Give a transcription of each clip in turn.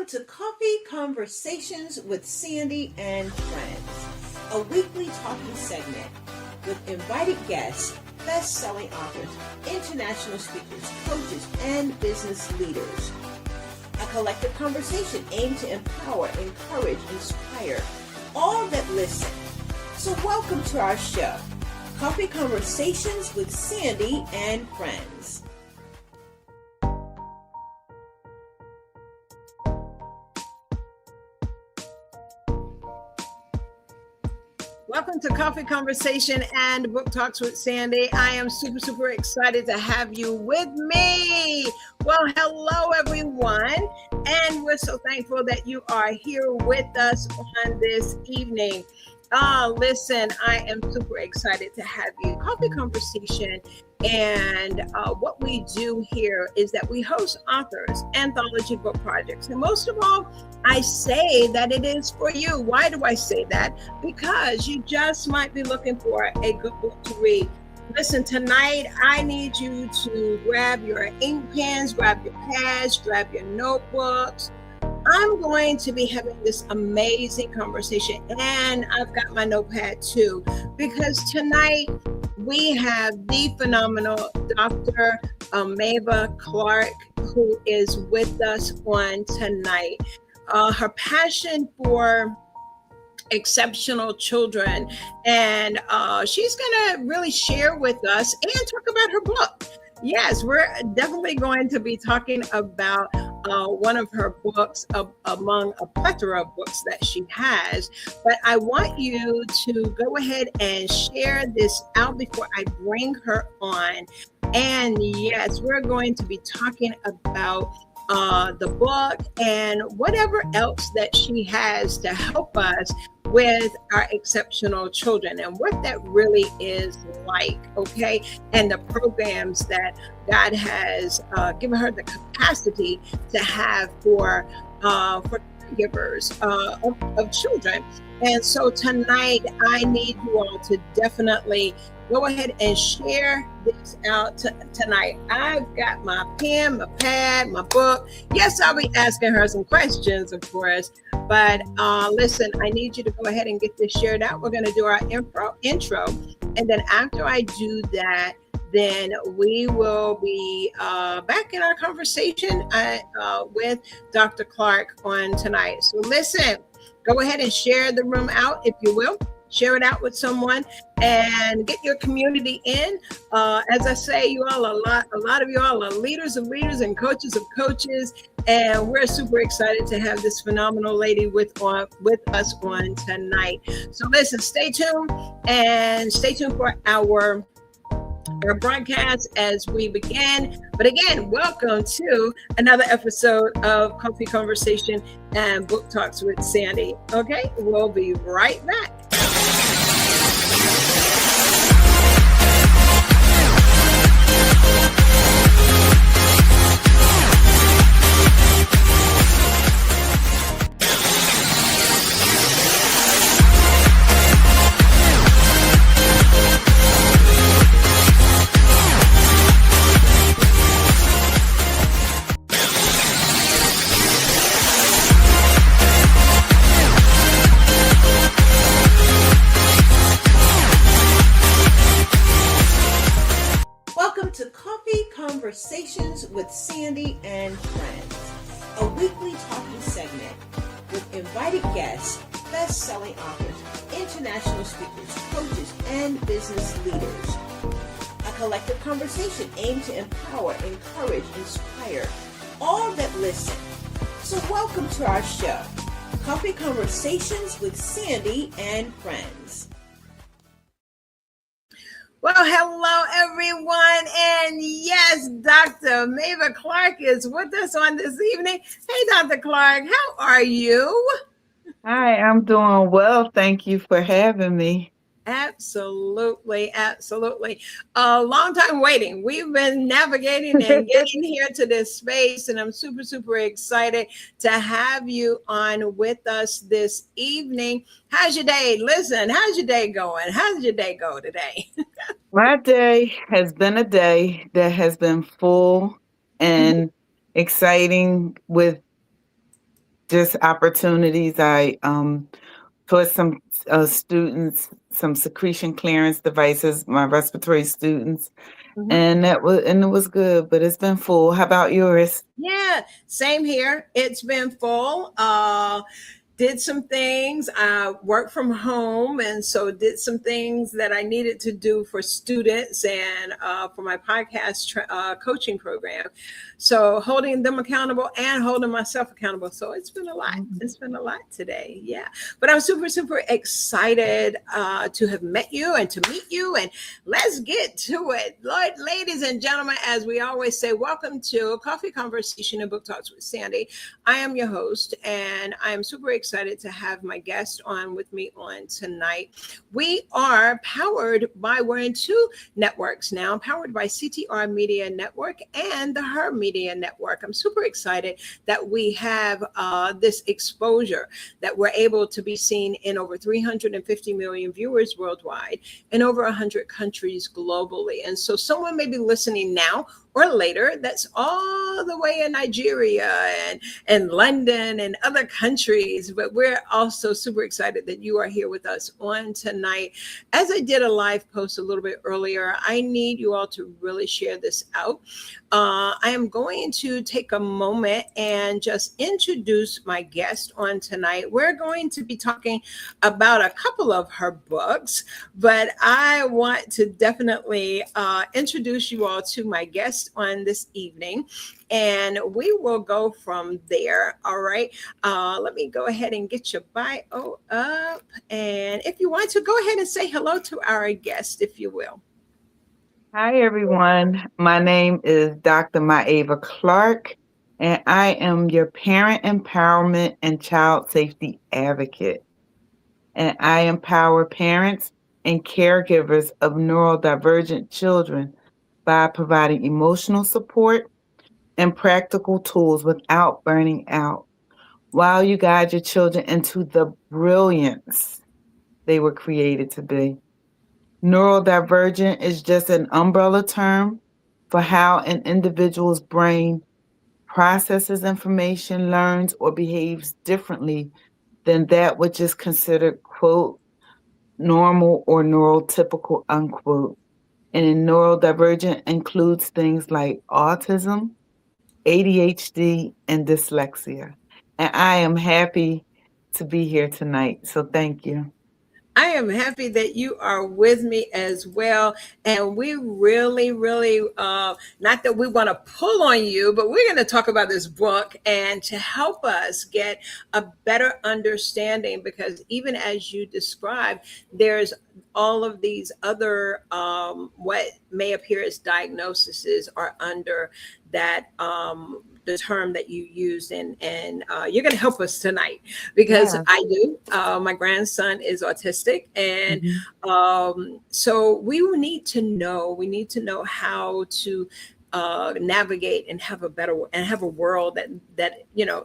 to Coffee Conversations with Sandy and Friends, a weekly talking segment with invited guests, best-selling authors, international speakers, coaches, and business leaders. A collective conversation aimed to empower, encourage, inspire all that listen. So welcome to our show, Coffee Conversations with Sandy and Friends. Welcome to Coffee Conversation and Book Talks with Sandy. I am super excited to have you with me. Well, hello everyone, and we're so thankful that you are here with us on this evening. Listen, I am super excited to have you. Coffee Conversation, and what we do here is that we host authors, anthology book projects, and most of all, I say that it is for you. Why do I say that? Because you just might be looking for a good book to read. Listen, tonight, I need you to grab your ink pens, grab your pads, grab your notebooks. I'm going to be having this amazing conversation, and I've got my notepad too, because tonight we have the phenomenal Dr. Myava Clark, who is with us on tonight. Her passion for exceptional children, and she's going to really share with us and talk about her book. Yes, we're definitely going to be talking about one of her books among a plethora of books that she has. But I want you to go ahead and share this out before I bring her on. And yes, we're going to be talking about the book and whatever else that she has to help us with our exceptional children and what that really is like, okay? And the programs that God has given her the capacity to have for caregivers of children. And so tonight, I need you all to definitely go ahead and share this out tonight. I've got my pen, my pad, my book. Yes, I'll be asking her some questions, of course. But listen, I need you to go ahead and get this shared out. We're going to do our intro. And then after I do that, then we will be back in our conversation with Dr. Clark on tonight. So listen, go ahead and share the room out, if you will. Share it out with someone and get your community in. As I say, you all, a lot of you all are leaders of leaders and coaches of coaches. And we're super excited to have this phenomenal lady with us on tonight. So listen, stay tuned for our broadcast as we begin. But again, welcome to another episode of Coffee Conversation and Book Talks with Sandy. Okay, we'll be right back. Conversations with Sandy and Friends, a weekly talking segment with invited guests, best-selling authors, international speakers, coaches, and business leaders. A collective conversation aimed to empower, encourage, inspire all that listen. So welcome to our show, Coffee Conversations with Sandy and Friends. Well, hello, everyone. And yes, Dr. Myava Clark is with us on this evening. Hey, Dr. Clark, how are you? Hi, I'm doing well. Thank you for having me. Absolutely. A long time waiting. We've been navigating and getting here to this space, and I'm super excited to have you on with us this evening. How's your day? Listen, how's your day going? How's your day go today? My day has been a day that has been full and exciting with just opportunities. I taught some students some secretion clearance devices, my respiratory students, Mhm. and it was good, but it's been full. How about yours? Yeah, same here. It's been full. Did some things. I worked from home, and so did some things that I needed to do for students and for my podcast coaching program. So holding them accountable and holding myself accountable. So it's been a lot. Mhm. It's been a lot today. Yeah, but I'm super super excited to have met you and to meet you. And let's get to it, Lord, ladies and gentlemen. As we always say, welcome to Coffee Conversation and Book Talks with Sandy. I am your host, and I am super excited to have my guest on with me on tonight. We are powered by, we're in two networks now, powered by CTR Media Network and the Her Media Network. I'm super excited that we have this exposure, that we're able to be seen in over 350 million viewers worldwide in over 100 countries globally. And so someone may be listening now or later that's all the way in Nigeria and London and other countries. But we're also super excited that you are here with us on tonight. As I did a live post a little bit earlier, I need you all to really share this out. I am going to take a moment and just introduce my guest on tonight. We're going to be talking about a couple of her books, but I want to definitely introduce you all to my guest on this evening, and we will go from there. All right. Let me go ahead and get your bio up. And if you want to, go ahead and say hello to our guest, if you will. Hi, everyone. My name is Dr. Myava Clark, and I am your parent empowerment and child safety advocate. And I empower parents and caregivers of neurodivergent children by providing emotional support and practical tools without burning out, while you guide your children into the brilliance they were created to be. Neurodivergent is just an umbrella term for how an individual's brain processes information, learns, or behaves differently than that which is considered, quote, normal or neurotypical, unquote. And in neurodivergent includes things like autism, ADHD, and dyslexia. And I am happy to be here tonight. So thank you. I am happy that you are with me as well. And we really, really, not that we want to pull on you, but we're going to talk about this book and to help us get a better understanding, because even as you described, there's all of these other, what may appear as diagnoses are under that. The term that you used, and you're going to help us tonight, because Yeah. I do. My grandson is autistic, and Mhm. so we will need to know. We need to know how to navigate and have a better and have a world that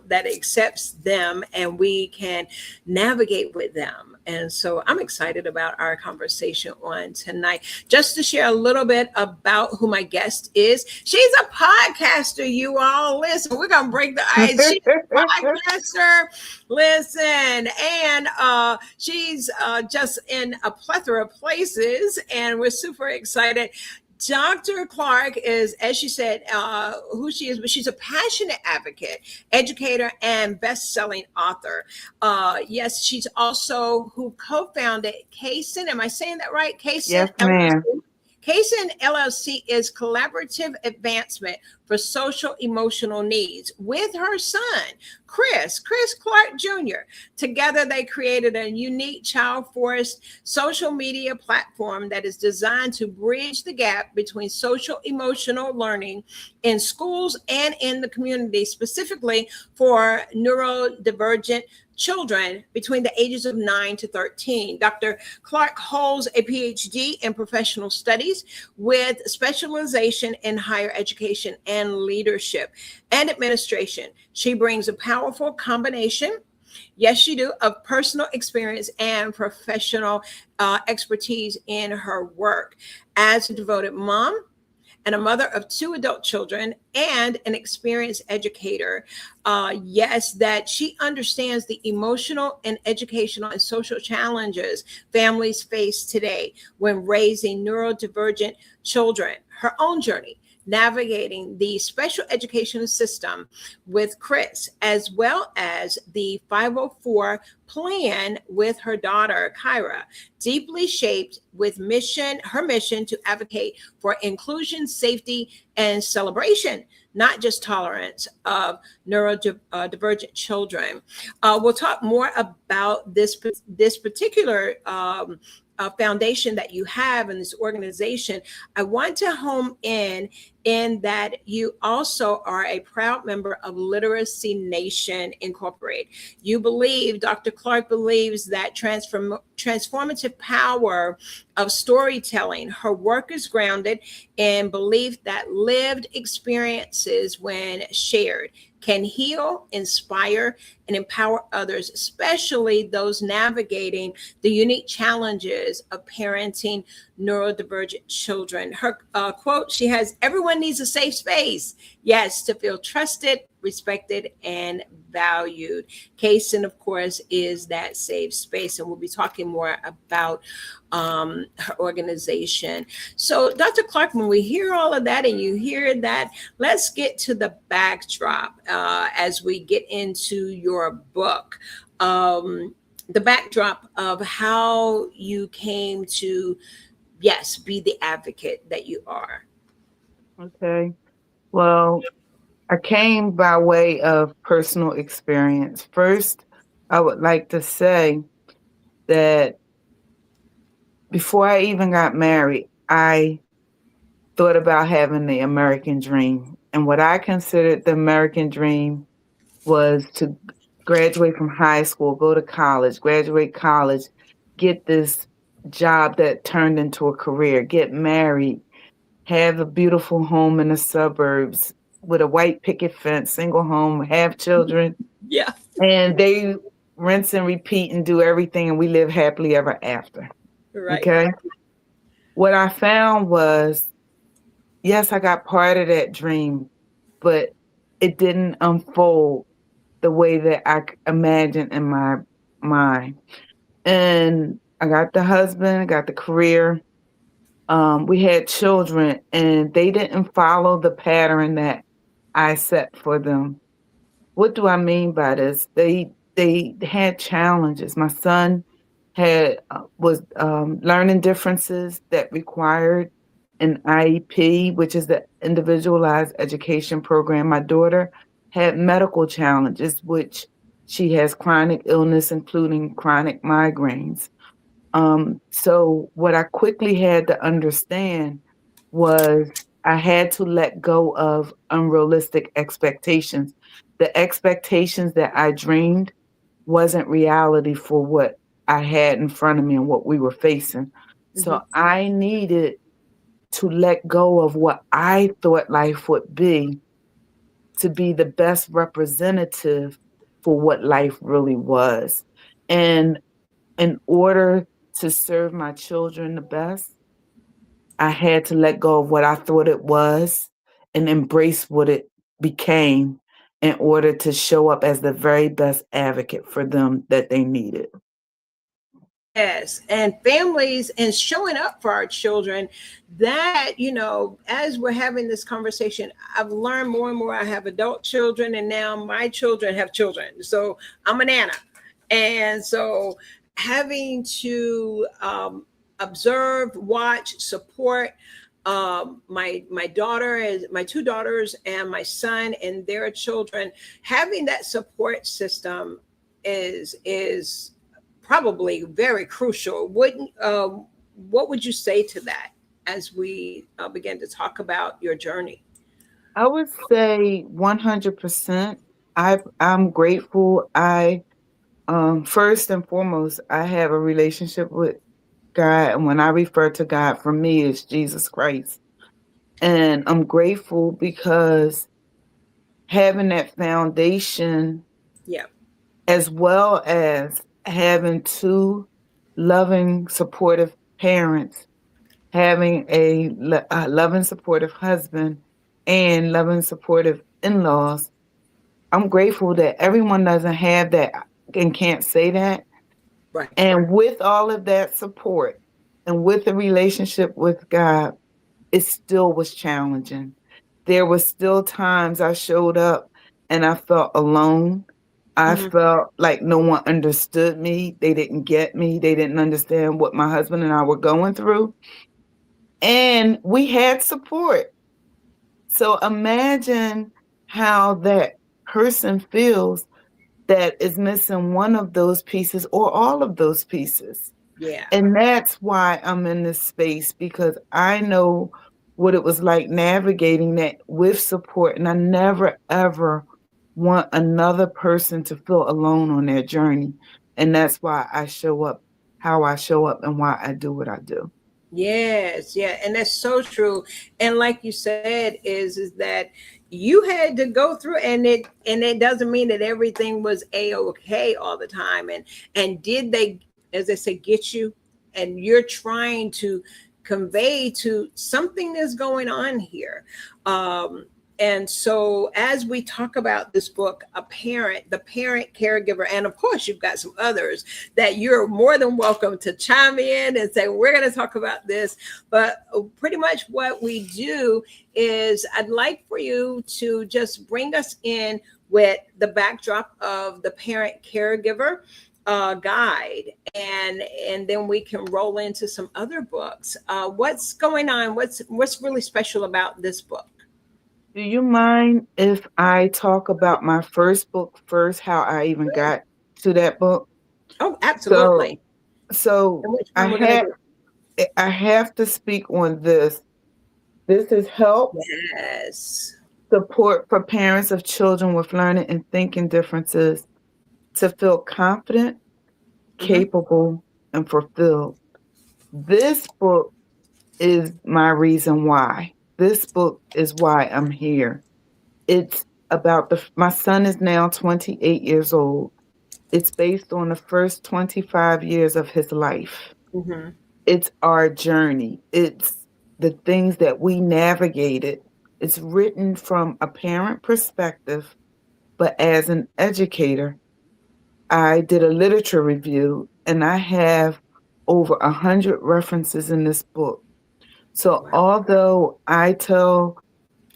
that accepts them, and we can navigate with them. And so I'm excited about our conversation on tonight. Just to share a little bit about who my guest is, she's a podcaster. You all listen. We're gonna break the ice. She's a podcaster. Listen, and she's just in a plethora of places, and we're super excited. Dr. Clark is, as she said, who she is, but she's a passionate advocate, educator, and best-selling author. Yes, she's also who co-founded Kaysen. Am I saying that right? Kaysen Yes, ma'am. LLC. Kaysen LLC is collaborative advancement for social emotional needs with her son, Chris Clark Jr. Together, they created a unique child forest social media platform that is designed to bridge the gap between social emotional learning in schools and in the community, specifically for neurodivergent children between the ages of 9 to 13. Dr. Clark holds a PhD in professional studies with specialization in higher education and leadership and administration. She brings a powerful combination, yes, you do, of personal experience and professional expertise in her work. As a devoted mom, and a mother of 2 adult children and an experienced educator. Yes, that she understands the emotional and educational and social challenges families face today when raising neurodivergent children. Her own journey navigating the special education system with Chris, as well as the 504 plan with her daughter, Kyra, deeply shaped with her mission to advocate for inclusion, safety, and celebration, not just tolerance of neurodivergent children. We'll talk more about this particular foundation that you have in this organization. I want to home in that you also are a proud member of Literacy Nation Incorporated. You believe, Dr. Clark believes that transformative power of storytelling. Her work is grounded in belief that lived experiences, when shared, can heal, inspire, and empower others, especially those navigating the unique challenges of parenting neurodivergent children. Her quote, she has, "Everyone needs a safe space, yes, to feel trusted, respected, and valued." Kaysen, of course, is that safe space, and we'll be talking more about her organization. So, Dr. Clark, when we hear all of that and you hear that, let's get to the backdrop as we get into your book. The backdrop of how you came to, yes, be the advocate that you are. Okay. Well, I came by way of personal experience. First, I would like to say that before I even got married, I thought about having the American dream. And what I considered the American dream was to graduate from high school, go to college, graduate college, get this job that turned into a career, get married, have a beautiful home in the suburbs with a white picket fence, single home, have children. Yeah. And they rinse and repeat and do everything, and we live happily ever after. Right. Okay. What I found was, yes, I got part of that dream, but it didn't unfold the way that I imagined in my mind. And I got the husband, I got the career. We had children, and they didn't follow the pattern that I set for them. What do I mean by this? They had challenges. My son was learning differences that required an IEP, which is the individualized education program. My daughter had medical challenges, which she has chronic illness, including chronic migraines. So what I quickly had to understand was I had to let go of unrealistic expectations. The expectations that I dreamed wasn't reality for what I had in front of me and what we were facing. So I needed to let go of what I thought life would be to be the best representative for what life really was. And in order to serve my children the best, I had to let go of what I thought it was and embrace what it became in order to show up as the very best advocate for them that they needed. Yes, and families and showing up for our children. That, as we're having this conversation, I've learned more and more. I have adult children, and now my children have children. So I'm a nana. And so having to observe, watch, support my daughter, is my 2 daughters, and my son and their children. Having that support system is probably very crucial. What would you say to that as we begin to talk about your journey? I would say 100%. I'm grateful. I first and foremost, I have a relationship with God, and when I refer to God, for me, it's Jesus Christ. And I'm grateful because having that foundation, Yeah. as well as having two loving, supportive parents, having a loving, supportive husband and loving, supportive in-laws. I'm grateful that everyone doesn't have that and can't say that. Right. And with all of that support and with the relationship with God, it still was challenging. There was still times I showed up and I felt alone. I Hmm. felt like no one understood me. They didn't get me. They didn't understand what my husband and I were going through. And we had support. So imagine how that person feels that is missing one of those pieces or all of those pieces. Yeah. And that's why I'm in this space, because I know what it was like navigating that with support. And I never, ever want another person to feel alone on their journey. And that's why I show up how I show up and why I do what I do. Yes, yeah, and that's so true. And like you said, is that you had to go through, and it doesn't mean that everything was a okay all the time. And did they, as they say, get you? And you're trying to convey to something that's going on here. And so, as we talk about this book, the parent, caregiver, and of course, you've got some others that you're more than welcome to chime in and say, we're going to talk about this. But pretty much what we do is I'd like for you to just bring us in with the backdrop of the parent caregiver guide, and then we can roll into some other books. What's going on? What's really special about this book? Do you mind if I talk about my first book first, how I even got to that book? Oh, So, absolutely. so And which I one we're going to have do? I have to speak on this. This is help Yes. support for parents of children with learning and thinking differences to feel confident, Hmm. capable, and fulfilled. This book is my reason why. This book is why I'm here. It's about my son is now 28 years old. It's based on the first 25 years of his life. Hmm. It's our journey. It's the things that we navigated. It's written from a parent perspective, but as an educator, I did a literature review and I have over 100 references in this book. So Wow. although I tell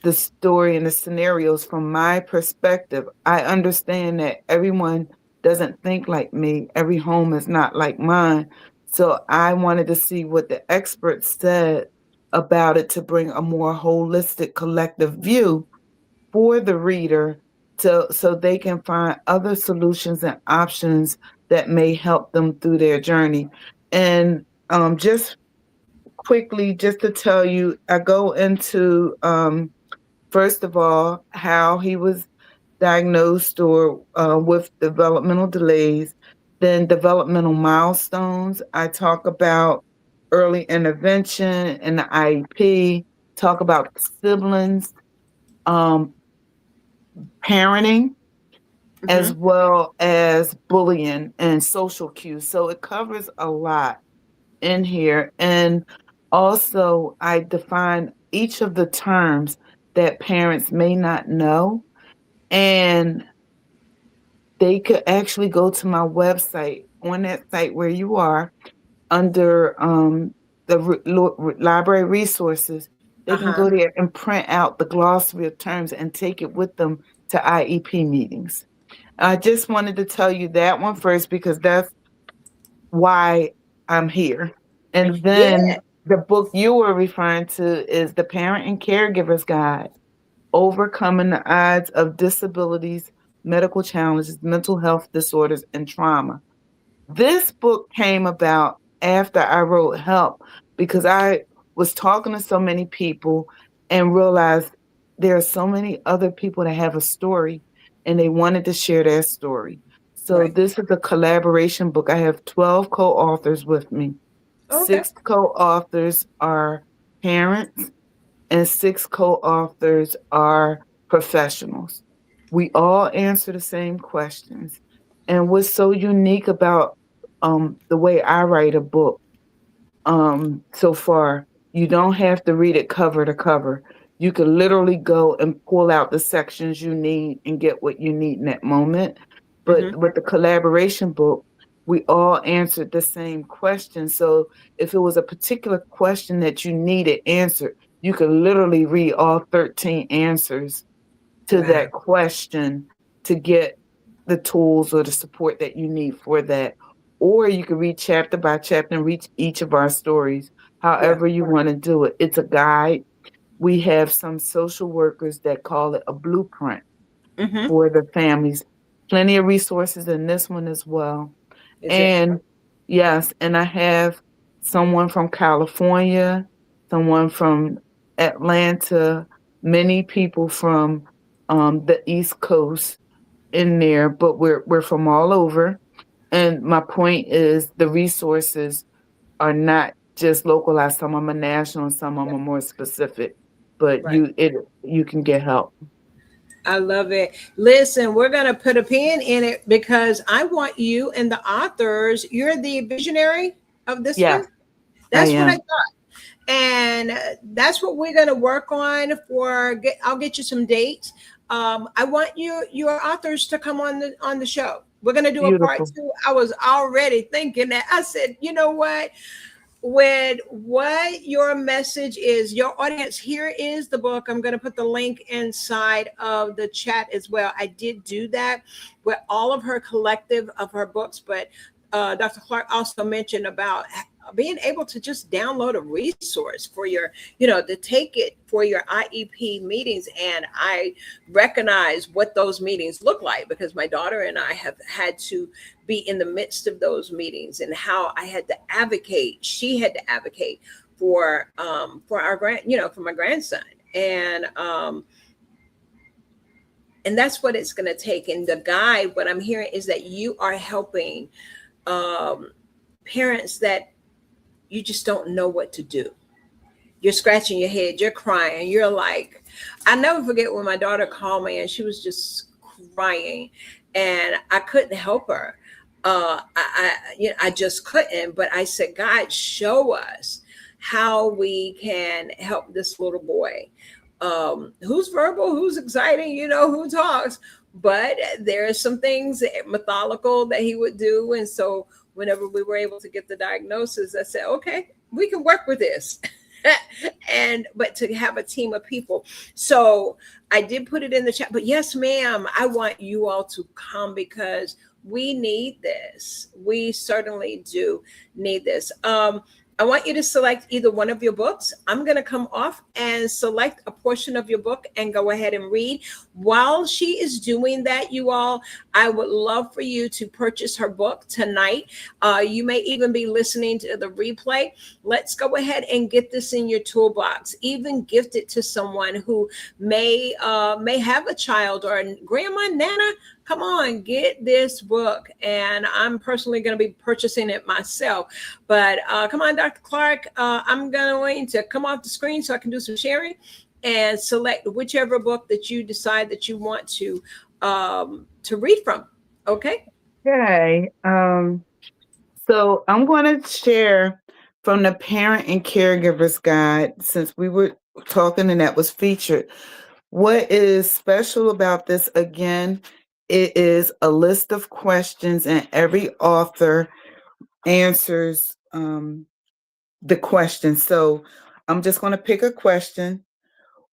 the story and the scenarios from my perspective, I understand that everyone doesn't think like me. Every home is not like mine. So I wanted to see what the experts said about it to bring a more holistic collective view for the reader so they can find other solutions and options that may help them through their journey. And just quickly, just to tell you, I go into first of all, how he was diagnosed or with developmental delays, then developmental milestones. I talk about early intervention and the IEP, talk about siblings, um, parenting, as Hmm. well as bullying and social cues. So it covers a lot in here. And also, I define each of the terms that parents may not know. And they could actually go to my website on that site where you are under the library resources. They can Uh-huh. go there and print out the glossary of terms and take it with them to IEP meetings. I just wanted to tell you that one first because that's why I'm here. And Yeah. then the book you were referring to is The Parent and Caregiver's Guide: Overcoming the Odds of Disabilities, Medical Challenges, Mental Health Disorders, and Trauma. This book came about after I wrote Help because I was talking to so many people and realized there are so many other people that have a story and they wanted to share their story. So Right. this is a collaboration book. I have 12 co-authors with me. Okay. 6 co-authors are parents and 6 co-authors are professionals. We all answer the same questions. And what's so unique about the way I write a book so far, You don't have to read it cover to cover. You can literally go and pull out the sections you need and get what you need in that moment. But Mm-hmm. with the collaboration book, we all answered the same question. So if it was a particular question that you needed answered, you could literally read all 13 answers to Wow. that question to get the tools or the support that you need for that. Or you can read chapter by chapter and read each of our stories, Yeah. however you want to do it. It's a guide. We have some social workers that call it a blueprint Mm-hmm. for the families. Plenty of resources in this one as well. Is it? And yes, and I have someone from California, someone from Atlanta, many people from the East Coast in there, but we're from all over. And my point is the resources are not just localized. Some of them are national, and some of them are more specific. But Right. you can get help. I love it. Listen, we're going to put a pin in it because I want you and the authors, you're the visionary of this Yeah, one. I That's what I am. thought. And that's what we're going to work on I'll get you some dates. I want your authors to come on the show. We're going to do a part Beautiful. 2. I was already thinking that. I said, you know what? With what your message is, your audience, here is the book. I'm going to put the link inside of the chat as well. I did do that with all of her collective of her books, but Dr. Clark also mentioned about being able to just download a resource for to take it for your IEP meetings. And I recognize what those meetings look like because my daughter and I have had to be in the midst of those meetings and how I had to advocate. She had to advocate for our for my grandson. And that's what it's going to take. And the guide, what I'm hearing is that you are helping um, parents that you just don't know what to do. You're scratching your head, you're crying, you're like, I never forget when my daughter called me and she was just crying and I couldn't help her. I just couldn't, but I said, God, show us how we can help this little boy. Who's verbal, who's exciting, who talks, but there are some things methodical that he would do. And so whenever we were able to get the diagnosis, I said, okay, we can work with this. But to have a team of people. So I did put it in the chat, but yes, ma'am, I want you all to come because we need this. We certainly do need this. I want you to select either one of your books. I'm going to come off and select a portion of your book and go ahead and read. While she is doing that, you all, I would love for you to purchase her book tonight. You may even be listening to the replay. Let's go ahead and get this in your toolbox. Even gift it to someone who may have a child or a grandma, nana. Come on, get this book. And I'm personally going to be purchasing it myself. But come on, Dr. Clark, I'm going to come off the screen so I can do some sharing and select whichever book that you decide that you want to read from. Okay. Okay. So I'm going to share from the Parent and Caregivers Guide, since we were talking and that was featured. What is special about this, again, it is a list of questions, and every author answers the question. So I'm just going to pick a question.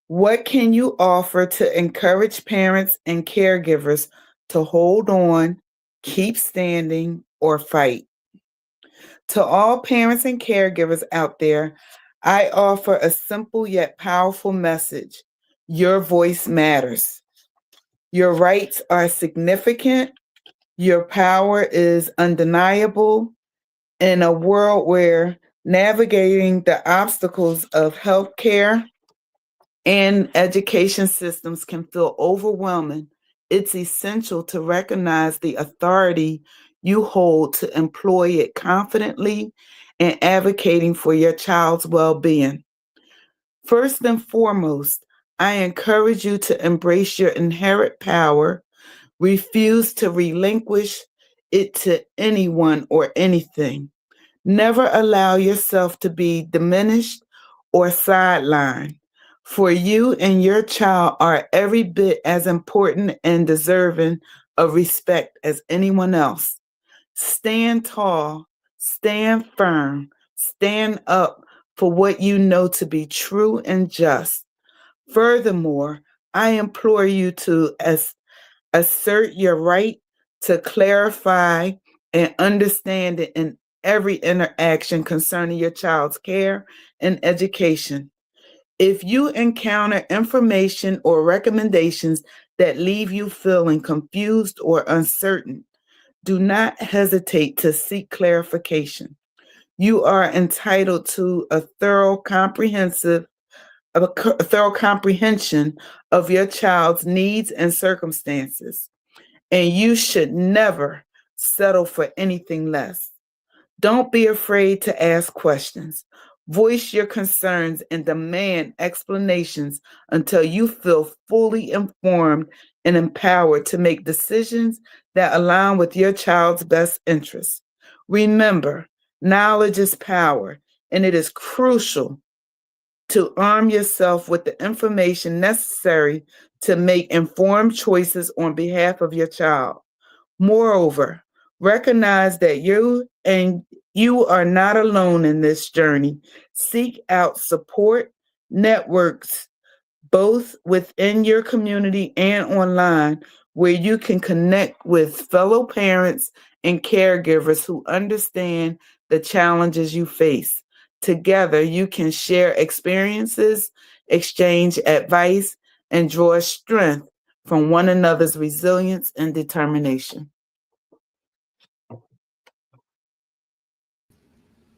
What can you offer to encourage parents and caregivers to hold on, keep standing, or fight? To all parents and caregivers out there, I offer a simple yet powerful message. Your voice matters. Your rights are significant. Your power is undeniable. In a world where navigating the obstacles of healthcare and education systems can feel overwhelming, it's essential to recognize the authority you hold to employ it confidently and advocating for your child's well being. First and foremost, I encourage you to embrace your inherent power, refuse to relinquish it to anyone or anything. Never allow yourself to be diminished or sidelined. For you and your child are every bit as important and deserving of respect as anyone else. Stand tall, stand firm, stand up for what you know to be true and just. Furthermore, I implore you to assert your right to clarify and understand it in every interaction concerning your child's care and education. If you encounter information or recommendations that leave you feeling confused or uncertain, do not hesitate to seek clarification. You are entitled to a thorough comprehension of your child's needs and circumstances, and you should never settle for anything less. Don't be afraid to ask questions. Voice your concerns and demand explanations until you feel fully informed and empowered to make decisions that align with your child's best interests. Remember, knowledge is power, and it is crucial to arm yourself with the information necessary to make informed choices on behalf of your child. Moreover, recognize that you are not alone in this journey. Seek out support networks both within your community and online where you can connect with fellow parents and caregivers who understand the challenges you face. Together, you can share experiences, exchange advice, and draw strength from one another's resilience and determination.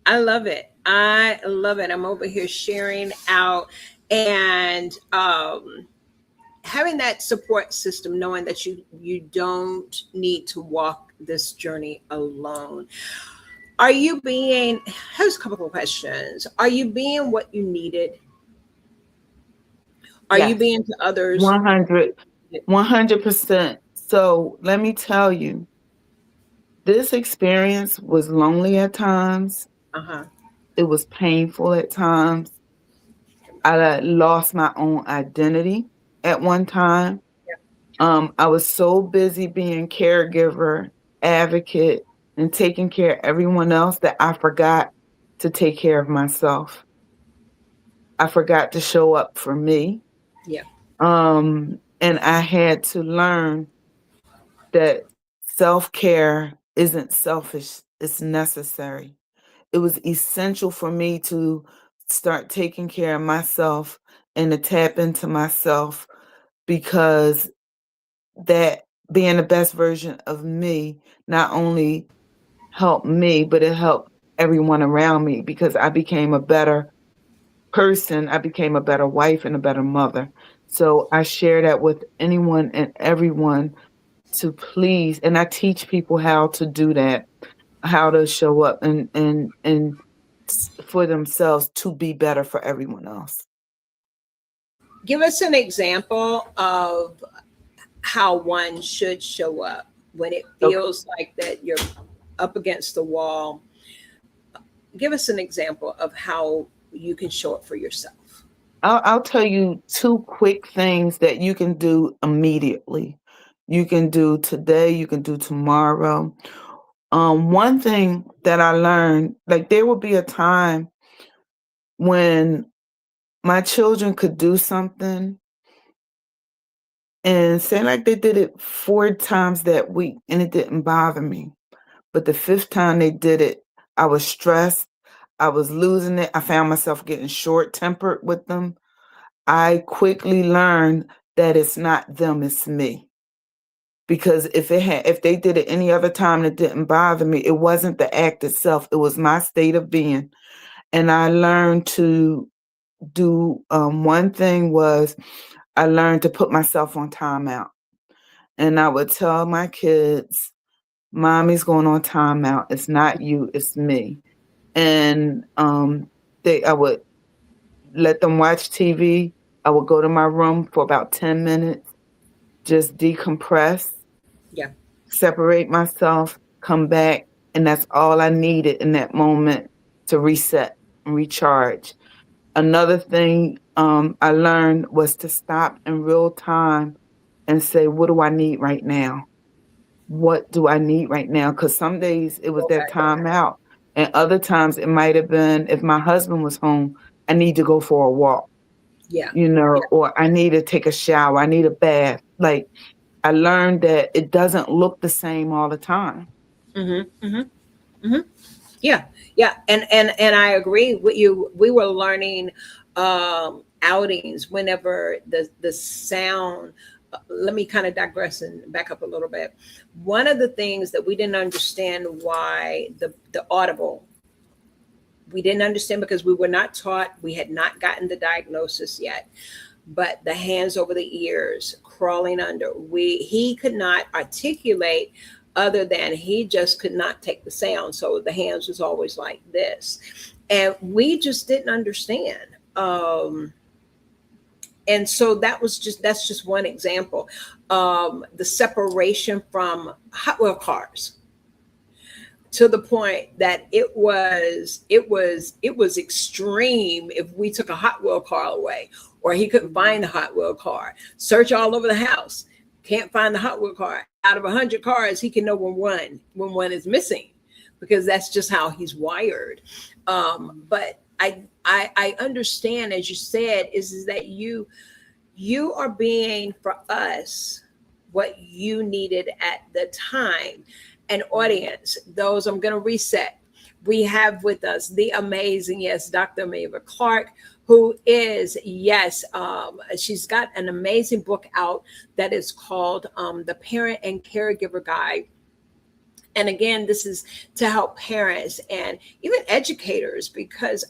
I love it. I love it. I'm over here sharing out and having that support system, knowing that you don't need to walk this journey alone. Are you being, here's a couple of questions. Are you being what you needed? Are you Yes, being to others? 100%. So let me tell you, this experience was lonely at times. Uh-huh. It was painful at times. I lost my own identity at one time. I was so busy being caregiver, advocate, and taking care of everyone else that I forgot to take care of myself. I forgot to show up for me. Yeah. And I had to learn that self-care isn't selfish, it's necessary. It was essential for me to start taking care of myself and to tap into myself because that being the best version of me not only helped me, but it helped everyone around me because I became a better person. I became a better wife and a better mother. So I share that with anyone and everyone to please, and I teach people how to do that, how to show up and for themselves to be better for everyone else. Give us an example of how one should show up when it Okay. feels like that you're up against the wall. Give us an example of how you can show up for yourself. I'll tell you two quick things that you can do immediately. You can do today, you can do tomorrow. One thing that I learned, like there would be a time when my children could do something and say like they did it 4 times that week and it didn't bother me. But the fifth time they did it, I was stressed. I was losing it. I found myself getting short tempered with them. I quickly learned that it's not them, it's me. Because if they did it any other time that didn't bother me, it wasn't the act itself. It was my state of being. And I learned to do one thing was I learned to put myself on timeout. And I would tell my kids, Mommy's going on timeout. It's not you, it's me. And I would let them watch TV. I would go to my room for about 10 minutes, just decompress, Yeah. separate myself, come back. And that's all I needed in that moment to reset and recharge. Another thing I learned was to stop in real time and say, what do I need right now? What do I need right now? Because some days it was their time out. And other times it might have been, if my husband was home, I need to go for a walk, Yeah. Or I need to take a shower. I need a bath. Like, I learned that it doesn't look the same all the time. Mm-hmm. Mm-hmm. Mm-hmm. Yeah. Yeah. And I agree with you. We were learning outings whenever the sound. Let me kind of digress and back up a little bit. One of the things that we didn't understand why the audible, we didn't understand because we were not taught, we had not gotten the diagnosis yet, but the hands over the ears, crawling under, he could not articulate other than he just could not take the sound. So the hands was always like this. And we just didn't understand. And so that's just one example. The separation from Hot Wheel cars, to the point that it was extreme if we took a Hot Wheel car away, or he couldn't find the Hot Wheel car. Search all over the house, can't find the Hot Wheel car. Out of 100 cars, he can know when one is missing, because that's just how he's wired. But I understand, as you said, is that you are being, for us, what you needed at the time. An audience, those, I'm going to reset. We have with us the amazing, yes, Dr. Myava Clark, who is, yes, she's got an amazing book out that is called The Parent and Caregiver Guide. And again, this is to help parents and even educators, because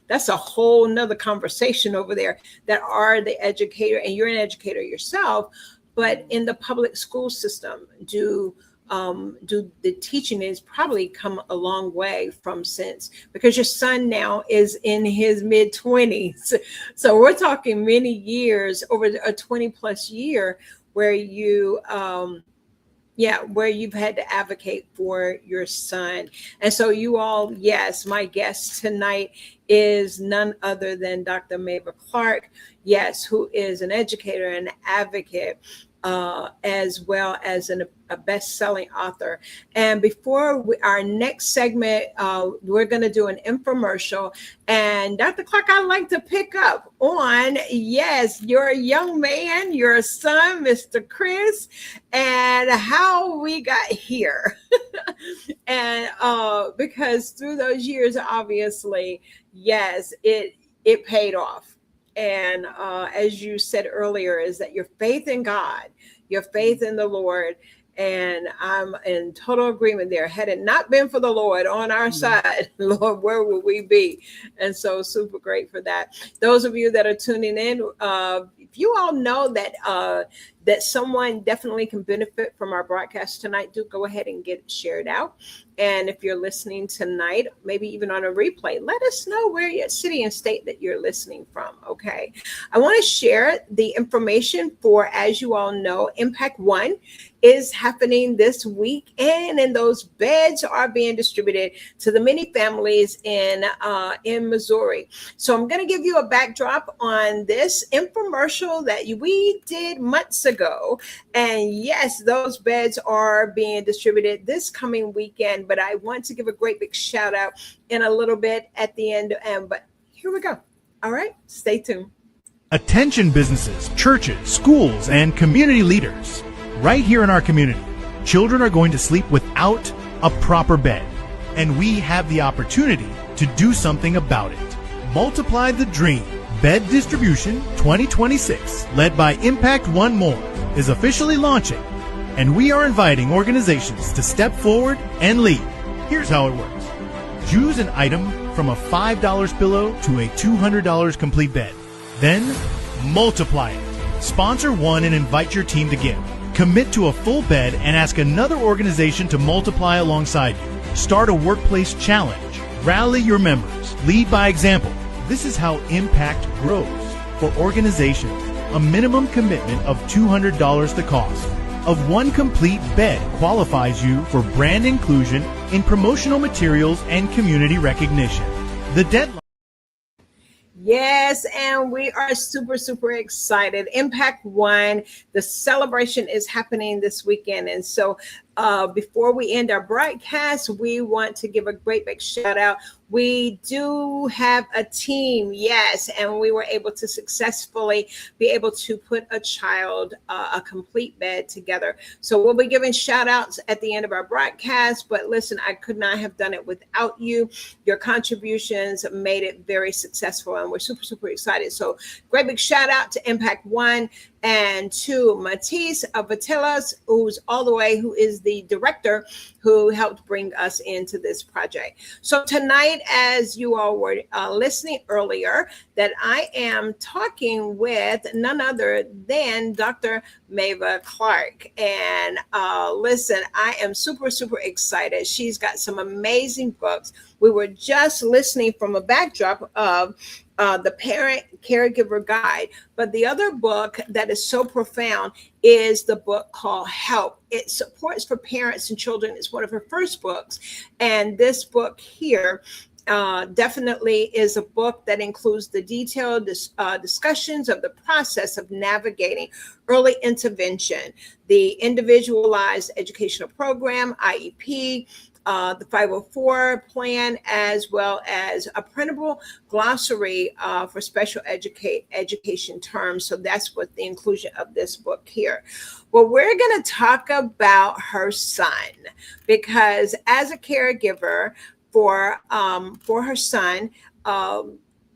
that's a whole nother conversation over there, that are the educator, and you're an educator yourself, but in the public school system, do the teaching is probably come a long way from since, because your son now is in his mid-20s. So we're talking many years, over a 20 plus year, where where you've had to advocate for your son. And so you all, yes, my guest tonight is none other than Dr. Myava Clark, yes, who is an educator and advocate, as well as a best-selling author. And before our next segment, we're going to do an infomercial. And Dr. Clark, I'd like to pick up on, yes, your young man, your son, Mr. Chris, and how we got here. And because through those years, obviously, yes, it paid off. And as you said earlier, is that your faith in God, your faith in the Lord, and I'm in total agreement there. Had it not been for the Lord on our side, Lord, where would we be? And so super great for that. Those of you that are tuning in, if you all know that someone definitely can benefit from our broadcast tonight, do go ahead and get it shared out. And if you're listening tonight, maybe even on a replay, let us know where your city and state that you're listening from, okay? I want to share the information for, as you all know, Impact One is happening this week, and those beds are being distributed to the many families in Missouri. So I'm going to give you a backdrop on this infomercial that we did months ago. And yes, those beds are being distributed this coming weekend, but I want to give a great big shout out in a little bit at the end. But here we go. All right, stay tuned. Attention businesses, churches, schools, and community leaders. Right here in our community, children are going to sleep without a proper bed, and we have the opportunity to do something about it. Multiply the Dream Bed Distribution 2026, led by Impact One More, is officially launching, and we are inviting organizations to step forward and lead. Here's how it works. Choose an item from a $5 pillow to a $200 complete bed. Then multiply it. Sponsor one and invite your team to give. Commit to a full bed and ask another organization to multiply alongside you. Start a workplace challenge. Rally your members. Lead by example. This is how impact grows. For organizations, a minimum commitment of $200 the cost of one complete bed qualifies you for brand inclusion in promotional materials and community recognition. The deadline. Yes, and we are super, super excited. Impact One, the celebration is happening this weekend. And so, before we end our broadcast, we want to give a great big shout out. We do have a team, yes, and we were able to successfully be able to put a child, a complete bed together. So we'll be giving shout outs at the end of our broadcast. But listen, I could not have done it without you. Your contributions made it very successful, and we're super, super excited. So great big shout out to Impact One and to Matisse Vatelas, who is the director who helped bring us into this project. So tonight, as you all were listening earlier, that I am talking with none other than Dr. Myava Clark. And listen, I am super, super excited. She's got some amazing books. We were just listening from a backdrop of the Parent Caregiver Guide. But the other book that is so profound is the book called Help. It supports for parents and children. It's one of her first books. And this book here definitely is a book that includes the detailed discussions of the process of navigating early intervention, the individualized educational program, IEP, the 504 plan, as well as a printable glossary for special education terms. So that's what the inclusion of this book here. Well, we're going to talk about her son, because as a caregiver for her son,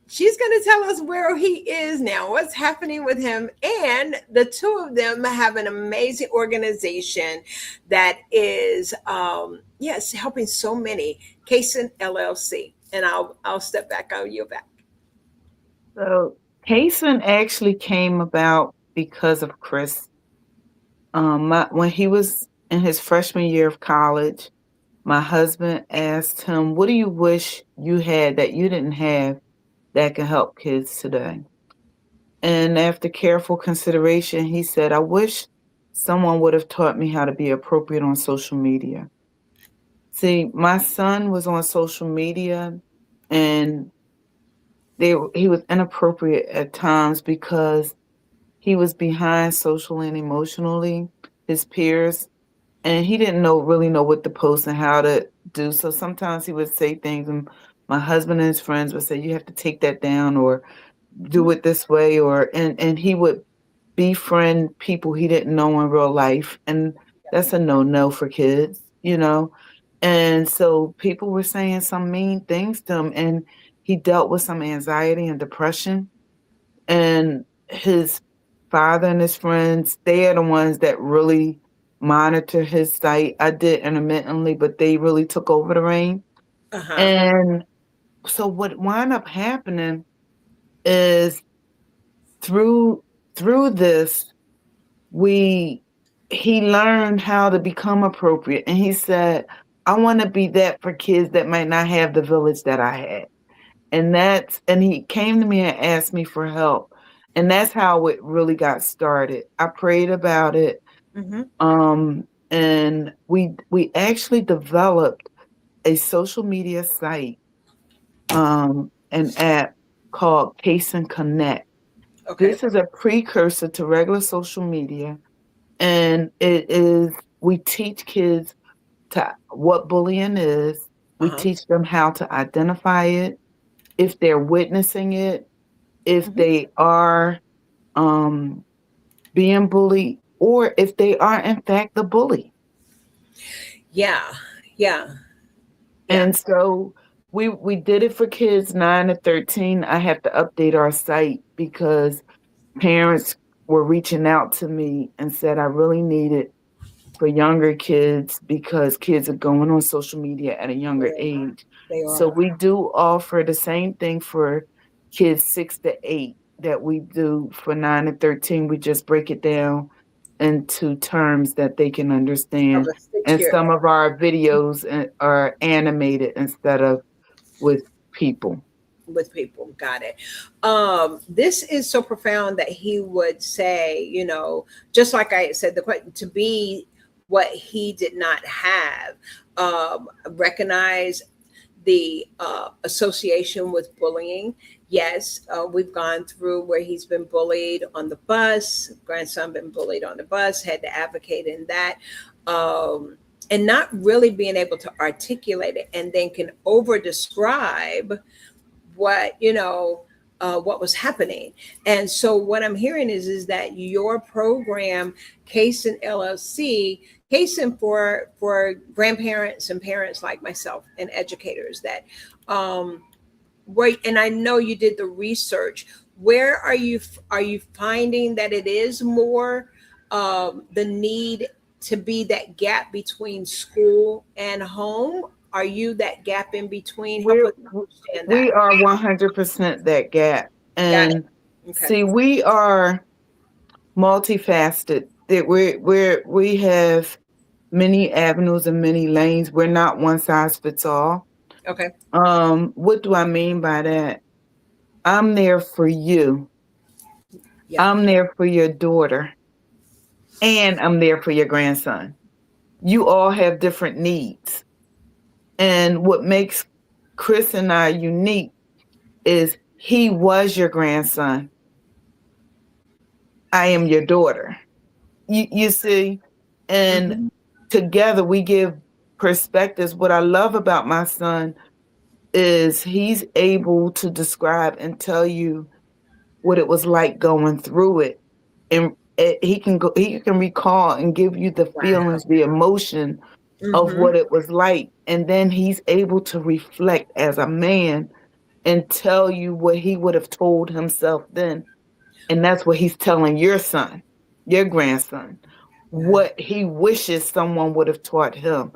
she's going to tell us where he is now, what's happening with him. And the two of them have an amazing organization that is, yes, helping so many, Cason LLC. And I'll step back, I'll yield back. So Cason actually came about because of Chris. When he was in his freshman year of college, my husband asked him, "What do you wish you had that you didn't have that can help kids today?" And after careful consideration, he said, "I wish someone would have taught me how to be appropriate on social media." See, my son was on social media, and he was inappropriate at times because he was behind socially and emotionally his peers, and he didn't really know what to post and how to do. So sometimes he would say things, and my husband and his friends would say, "You have to take that down," or "Do it this way," and he would befriend people he didn't know in real life, and that's a no for kids, you know. And so people were saying some mean things to him, and he dealt with some anxiety and depression. And his father and his friends, they are the ones that really monitor his site. I did intermittently, but they really took over the reign. Uh-huh. And so what wound up happening is through this, he learned how to become appropriate. And he said, "I want to be that for kids that might not have the village that I had." And he came to me and asked me for help. And that's how it really got started. I prayed about it. Mm-hmm. And we actually developed a social media site, an app called Cason Connect. Okay. This is a precursor to regular social media, and we teach kids what bullying is. We teach them how to identify it, if they're witnessing it, if they are being bullied, or if they are in fact the bully. Yeah. And so we did it for kids 9 to 13. I have to update our site because parents were reaching out to me and said I really need it for younger kids because kids are going on social media at a younger age. So we do offer the same thing for kids 6 to 8 that we do for 9 to 13. We just break it down into terms that they can understand. And some of our videos are animated instead of with people. Got it. This is so profound that he would say, just like I said, the question to be what he did not have, recognize the association with bullying, yes, we've gone through where he's been bullied on the bus, grandson been bullied on the bus, had to advocate in that. And not really being able to articulate it, and then can over describe what what was happening. And so what I'm hearing is that your program, Cason LLC, Cason for grandparents and parents like myself and educators that where, and I know you did the research, where are you finding that it is more the need to be that gap between school and home? Are you that gap in between? Help us understand that. We are 100% that gap. Got it. And Okay. see, we are multifaceted. That we have many avenues and many lanes. We're not one size fits all. Okay. What do I mean by that? I'm there for you. Yeah. I'm there for your daughter. And I'm there for your grandson. You all have different needs. And what makes Chris and I unique is he was your grandson. I am your daughter. You see? And together we give perspectives. What I love about my son is he's able to describe and tell you what it was like going through it. And he can recall and give you the feelings, the emotion of what it was like. And then he's able to reflect as a man and tell you what he would have told himself then. And that's what he's telling your son, your grandson, what he wishes someone would have taught him.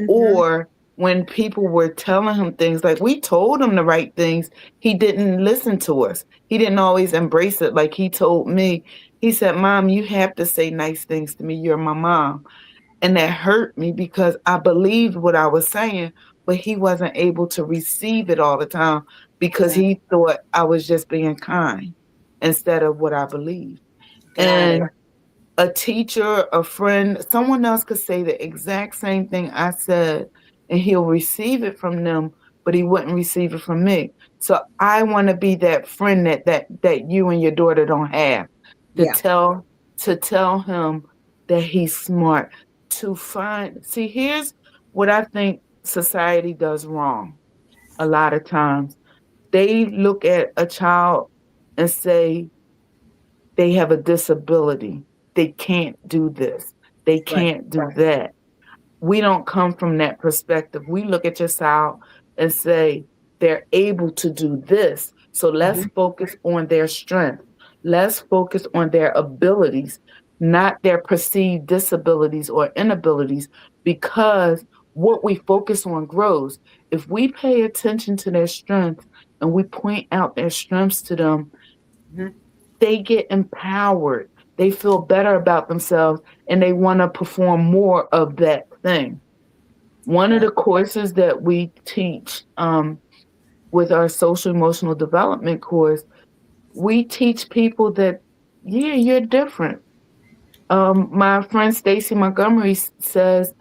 Or when people were telling him things, like we told him the right things, he didn't listen to us. He didn't always embrace it. Like he told me, he said, "Mom, you have to say nice things to me. You're my mom." And that hurt me because I believed what I was saying, but he wasn't able to receive it all the time because he thought I was just being kind instead of what I believed. And a teacher, a friend, someone else could say the exact same thing I said, and he'll receive it from them, but he wouldn't receive it from me. So I want to be that friend that you and your daughter don't have, to tell him that he's smart, see, here's what I think society does wrong a lot of times. They look at a child and say they have a disability. They can't do this. They can't do that. We don't come from that perspective. We look at your child and say they're able to do this. So let's focus on their strength. Let's focus on their abilities, not their perceived disabilities or inabilities, because what we focus on grows. If we pay attention to their strengths and we point out their strengths to them, they get empowered. They feel better about themselves and they want to perform more of that thing. One of the courses that we teach with our social emotional development course, we teach people that, you're different. My friend Stacy Montgomery says,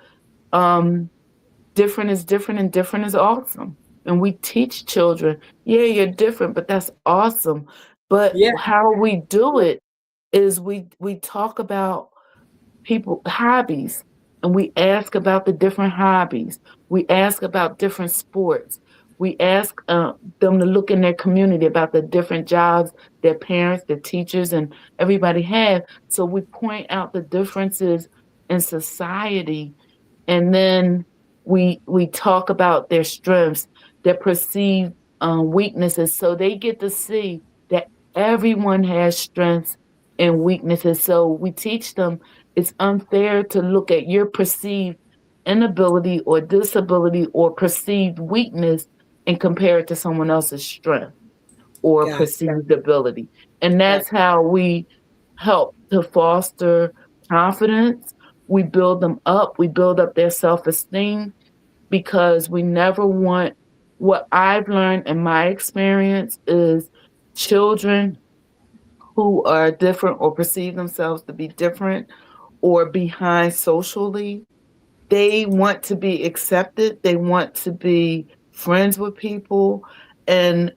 different is different and different is awesome. And we teach children, you're different, but that's awesome. But how we do it is we talk about people hobbies, and we ask about the different hobbies. We ask about different sports. We ask them to look in their community about the different jobs their parents, their teachers, and everybody have. So we point out the differences in society, and then we talk about their strengths, their perceived weaknesses, so they get to see that everyone has strengths and weaknesses. So we teach them it's unfair to look at your perceived inability or disability or perceived weakness and compare it to someone else's strength or perceived ability. And that's how we help to foster confidence. We build them up. We build up their self-esteem, because we never want, what I've learned in my experience is children who are different or perceive themselves to be different or behind socially, they want to be accepted. They want to be friends with people. And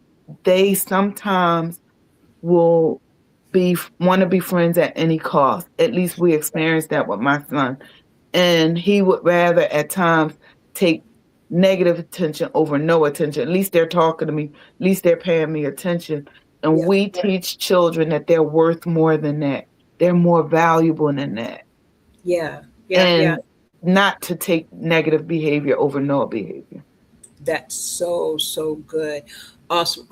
they sometimes will want to be friends at any cost. At least we experienced that with my son. And he would rather at times take negative attention over no attention. At least they're talking to me. At least they're paying me attention. And Yeah. we teach children that they're worth more than that. They're more valuable than that. Yeah. And not to take negative behavior over no behavior. That's so good. Awesome.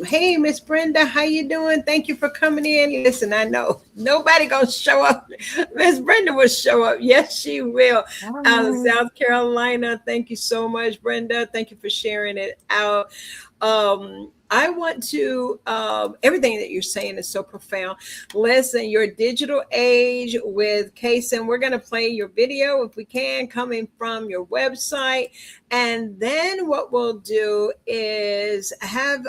Hey, Miss Brenda, how you doing? Thank you for coming in. Listen, I know nobody gonna show up. Miss Brenda will show up. Yes, she will. Out of South Carolina. Thank you so much, Brenda. Thank you for sharing it out. I want to, everything that you're saying is so profound. Listen, your digital age with Kaysen, we're going to play your video if we can, coming from your website. And then what we'll do is have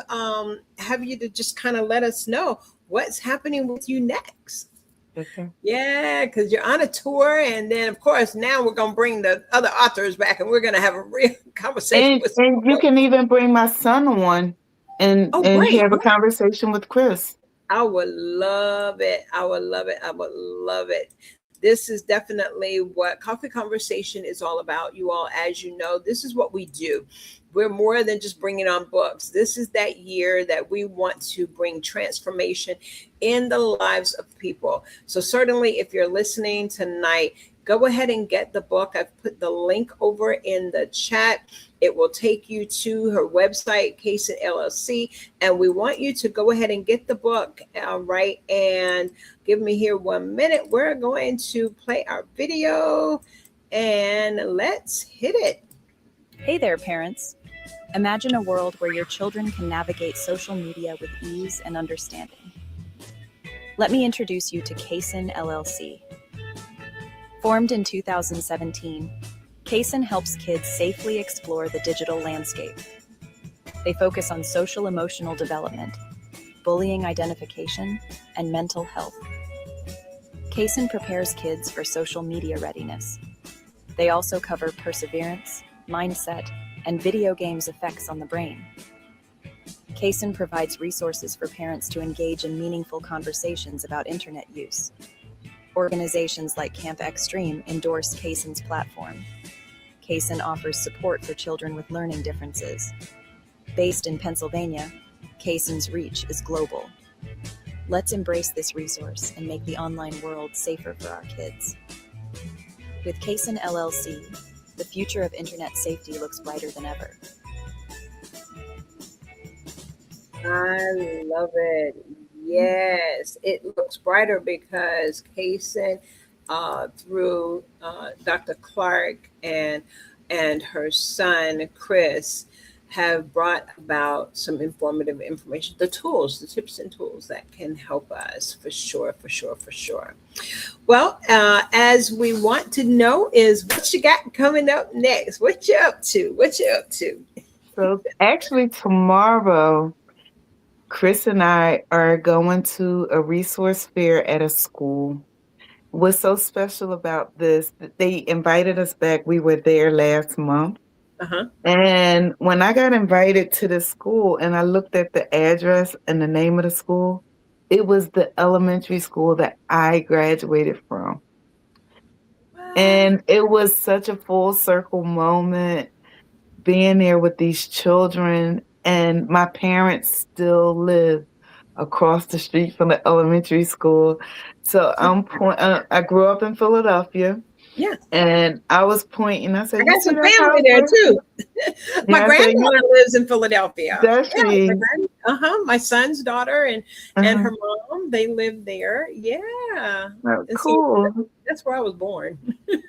you to just kind of let us know what's happening with you next. Okay. Yeah, because you're on a tour, and then of course now we're gonna bring the other authors back, and we're gonna have a real conversation. And you can even bring my son on and have a conversation with Chris. I would love it. I would love it. This is definitely what Coffee Conversation is all about. You all, as you know, this is what we do. We're more than just bringing on books. This is that year that we want to bring transformation in the lives of people. So certainly if you're listening tonight, go ahead and get the book. I've put the link over in the chat. It will take you to her website, Kaysen LLC, and we want you to go ahead and get the book, right? And give me here 1 minute. We're going to play our video, and let's hit it. Hey there, parents. Imagine a world where your children can navigate social media with ease and understanding. Let me introduce you to Kaysen LLC. Formed in 2017, Kaysen helps kids safely explore the digital landscape. They focus on social-emotional development, bullying identification, and mental health. Kaysen prepares kids for social media readiness. They also cover perseverance, mindset, and video games' effects on the brain. Kaysen provides resources for parents to engage in meaningful conversations about internet use. Organizations like Camp Extreme endorse Kaysen's platform. Kaysen offers support for children with learning differences. Based in Pennsylvania, Kaysen's reach is global. Let's embrace this resource and make the online world safer for our kids. With Kaysen LLC, the future of internet safety looks brighter than ever. I love it. Yes, it looks brighter because Kaysen, through Dr. Clark and her son Chris, have brought about some informative information, the tips and tools that can help us for sure. Well, as we want to know is what you got coming up next. What you up to? So actually tomorrow, Chris and I are going to a resource fair at a school. What's so special about this, they invited us back. We were there last month. And when I got invited to the school and I looked at the address and the name of the school, it was the elementary school that I graduated from. Wow. And it was such a full circle moment being there with these children. And my parents still live across the street from the elementary school. So I grew up in Philadelphia. Yeah. And I was pointing, I said, I got some family there too. My grandmother lives in Philadelphia. Does she? My son's daughter and her mom, they live there. Yeah. Oh, cool. See, that's where I was born.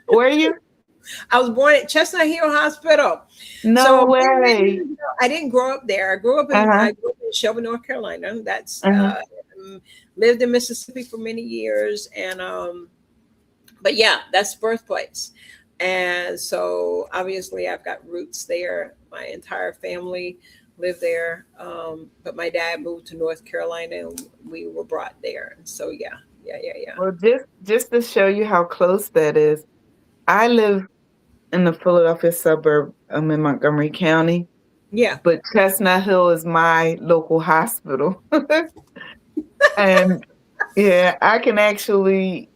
Where are you? I was born at Chestnut Hill Hospital. No way. I didn't grow up there. I grew up in Shelby, North Carolina. That's lived in Mississippi for many years, and but yeah, that's birthplace. And so obviously I've got roots there. My entire family lived there. But my dad moved to North Carolina and we were brought there. So yeah. Well, just to show you how close that is, I live in the Philadelphia suburb. I'm in Montgomery County. Yeah. but Chestnut Hill is my local hospital. And yeah, I can actually,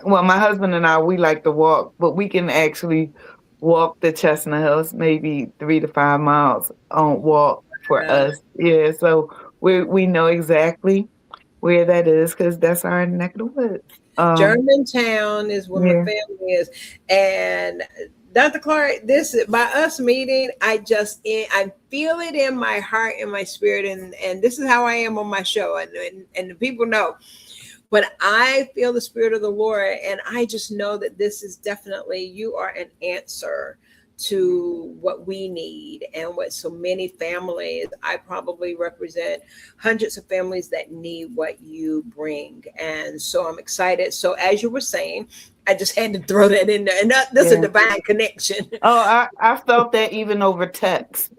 well, my husband and I, we like to walk, but we can actually walk the Chestnut Hills, maybe 3 to 5 miles on walk for Yeah. us. Yeah, so we know exactly where that is because that's our neck of the woods. Germantown is where my Yeah, family is. And Dr. Clark, this by us meeting, I feel it in my heart and my spirit, and this is how I am on my show, and the people know. But I feel the spirit of the Lord, and I just know that this is definitely, you are an answer to what we need and what so many families, I probably represent hundreds of families that need what you bring. And so I'm excited. So as you were saying, I just had to throw that in there. And that's a yeah. divine connection. Oh, I felt that even over text.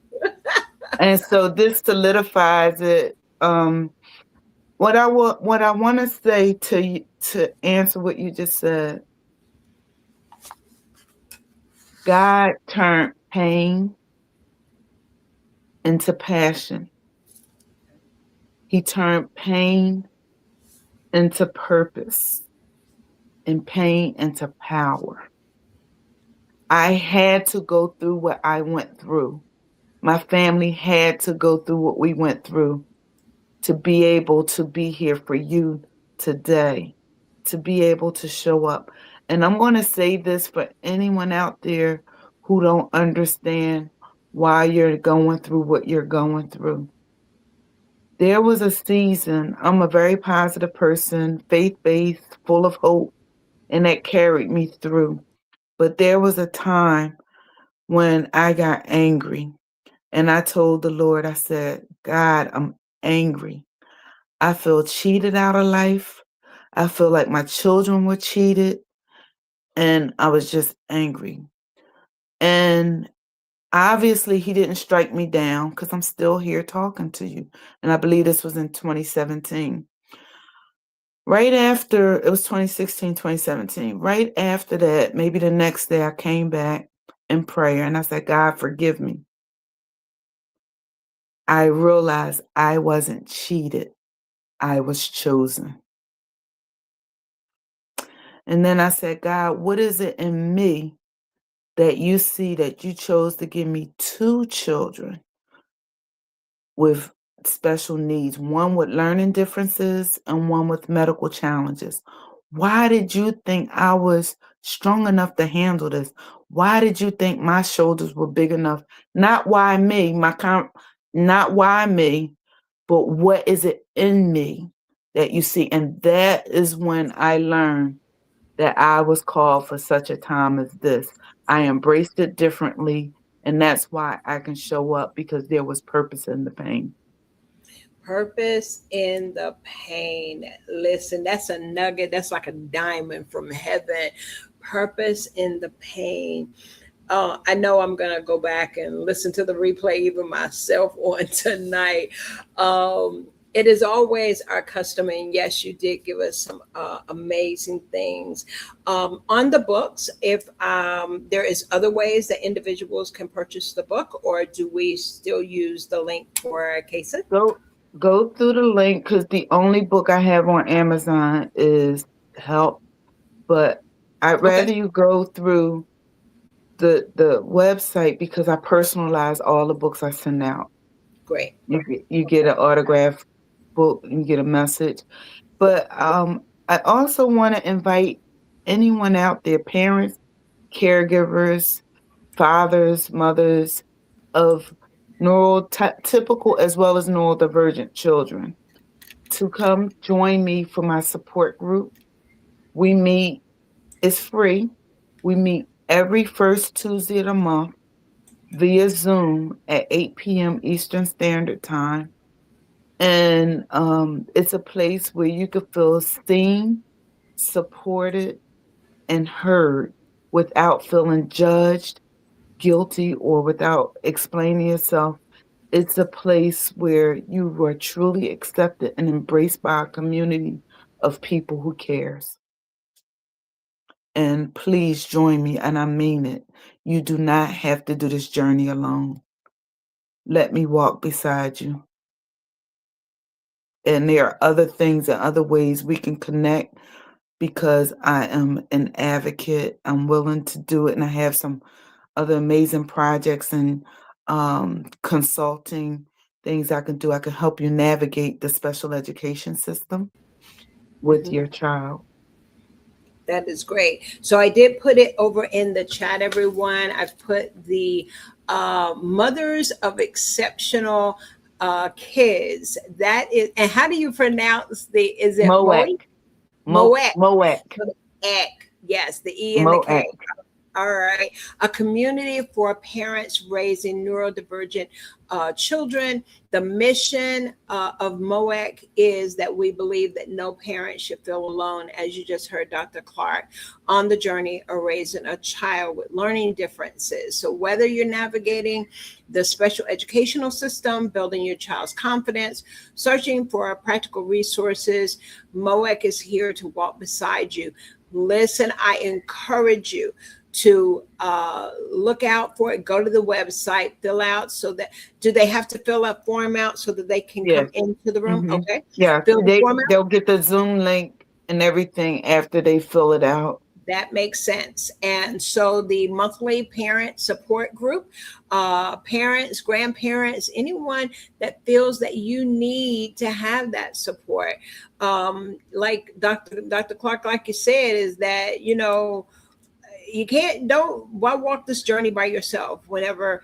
And so this solidifies it. What I want to say to answer what you just said, God turned pain into passion. He turned pain into purpose and pain into power. I had to go through what I went through. My family had to go through what we went through to be able to be here for you today, to be able to show up. And I'm going to say this for anyone out there who don't understand why you're going through what you're going through. There was a season, I'm a very positive person, faith-based, full of hope, and that carried me through. But there was a time when I got angry and I told the Lord, I said, God, I'm angry. I feel cheated out of life. I feel like my children were cheated. And I was just angry. And obviously, he didn't strike me down because I'm still here talking to you. And I believe this was in 2017. Right after, it was 2016, 2017. Right after that, maybe the next day, I came back in prayer and I said, God, forgive me. I realized I wasn't cheated. I was chosen. And then I said, God, what is it in me that you see that you chose to give me two children with special needs, one with learning differences and one with medical challenges? Why did you think I was strong enough to handle this? Why did you think my shoulders were big enough? Not why me, not why me, but what is it in me that you see? And that is when I learned that I was called for such a time as this. I embraced it differently, and that's why I can show up because there was purpose in the pain. Purpose in the pain. Listen, that's a nugget. That's like a diamond from heaven. Purpose in the pain. I know I'm going to go back and listen to the replay even myself on tonight. It is always our custom, and yes, you did give us some amazing things on the books. If there is other ways that individuals can purchase the book, or do we still use the link for Kaysen? Go through the link because the only book I have on Amazon is Help, but I'd rather you go through the website because I personalize all the books I send out. Great. You get an autograph book, you get a message. But I also want to invite anyone out there, parents, caregivers, fathers, mothers of neurotypical as well as neurodivergent children, to come join me for my support group. We meet, it's free. We meet every first Tuesday of the month via Zoom at 8 p.m. Eastern Standard Time. And it's a place where you could feel seen, supported, and heard without feeling judged, guilty, or without explaining yourself. It's a place where you are truly accepted and embraced by a community of people who cares. And please join me, and I mean it. You do not have to do this journey alone. let me walk beside you. And there are other things and other ways we can connect because I am an advocate. I'm willing to do it, and I have some other amazing projects and consulting things I can do. I can help you navigate the special education system with your child. That is great. So I did put it over in the chat, everyone. I've put the Mothers of Exceptional Kids. That is, and how do you pronounce is it MOEC. Moec? MOEC. Yes, the E and the K. MOEC. All right. A community for parents raising neurodivergent children. The mission of MOEC is that we believe that no parent should feel alone, as you just heard Dr. Clark, on the journey of raising a child with learning differences. So whether you're navigating the special educational system, building your child's confidence, searching for practical resources, MOEC is here to walk beside you. Listen, I encourage you to look out for it. Go to the website, fill out so that, do they have to fill a form out so that they can come into the room? Okay. Yeah, Fill the form out. they'll get the Zoom link and everything after they fill it out. That makes sense. And so the monthly parent support group, parents, grandparents, anyone that feels that you need to have that support. Like Dr. Clark, like you said, is that, you why walk this journey by yourself whenever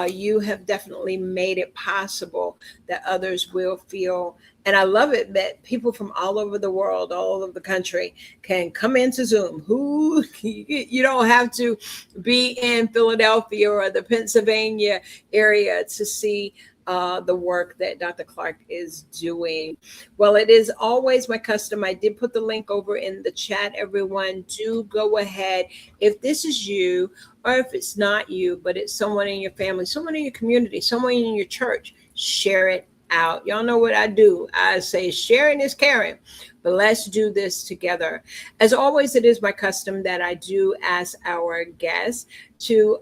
you have definitely made it possible that others will feel. And I love it that people from all over the world, all over the country can come into Zoom. You don't have to be in Philadelphia or the Pennsylvania area to see the work that Dr. Clark is doing. Well, it is always my custom. I did put the link over in the chat. Everyone, do go ahead. If this is you, or if it's not you, but it's someone in your family, someone in your community, someone in your church, share it out. Y'all know what I do. I say sharing is caring, but let's do this together. As always, it is my custom that I do ask our guests to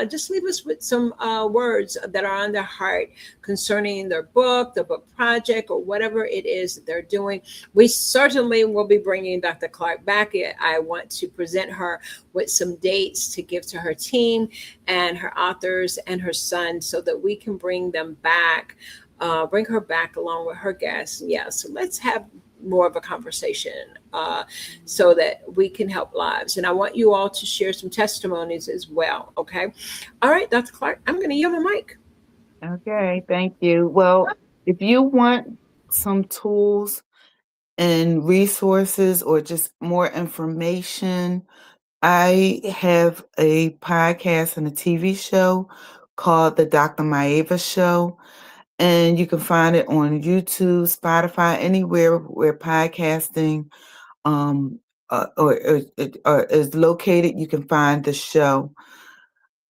just leave us with some words that are on their heart concerning their book project, or whatever it is that they're doing. We certainly will be bringing Dr. Clark back. I want to present her with some dates to give to her team and her authors and her son so that we can bring them back. Bring her back along with her guests. Yeah, so let's have more of a conversation so that we can help lives. And I want you all to share some testimonies as well. Okay. All right, Dr. Clark, I'm going to yield my mic. Okay, thank you. Well, if you want some tools and resources or just more information, I have a podcast and a TV show called The Dr. Myava Show. And you can find it on YouTube, Spotify, anywhere where podcasting is located. You can find the show.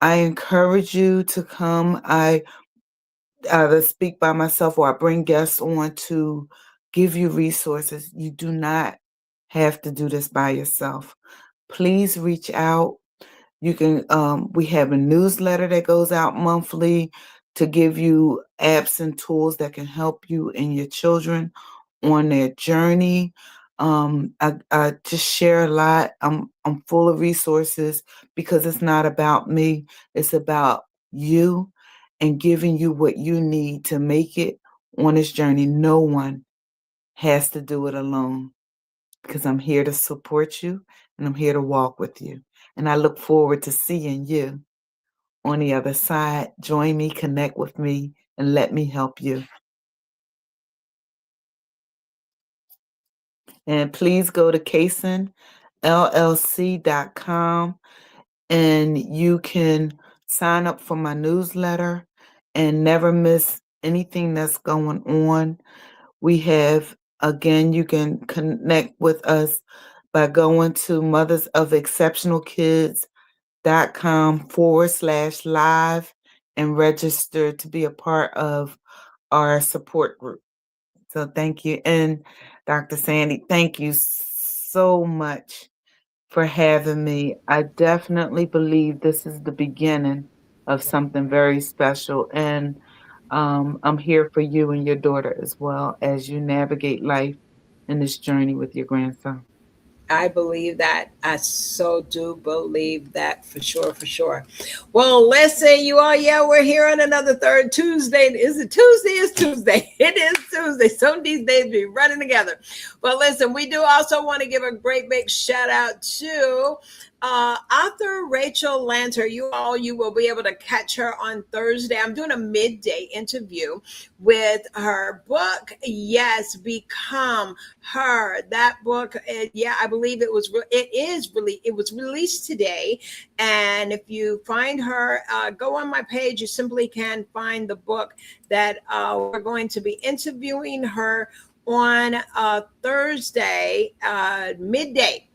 I encourage you to come. I either speak by myself or I bring guests on to give you resources. You do not have to do this by yourself. Please reach out. You can. We have a newsletter that goes out monthly to give you apps and tools that can help you and your children on their journey. I just share a lot. I'm full of resources because it's not about me. It's about you and giving you what you need to make it on this journey. No one has to do it alone because I'm here to support you and I'm here to walk with you. And I look forward to seeing you on the other side. Join me, connect with me, and let me help you. And please go to CasonLLC.com and you can sign up for my newsletter and never miss anything that's going on. We have, again, you can connect with us by going to mothersofexceptionalkids.com/live and register to be a part of our support group. So thank you. And Dr. Sandy, thank you so much for having me. I definitely believe this is the beginning of something very special. And I'm here for you and your daughter as well as you navigate life in this journey with your grandson. I believe that. I so do believe that for sure, for sure. Well, listen, you all, yeah, we're here on another third Tuesday. Is it Tuesday? It's Tuesday. It is Tuesday. Some of these days be running together. But listen, we do also want to give a great big shout out to author Rachel Lanter. You will be able to catch her on Thursday. I'm doing a midday interview with her book, Yes, Become Her. That book, yeah, I believe it was released today. And if you find her, go on my page. You simply can find the book that we're going to be interviewing her on Thursday, midday.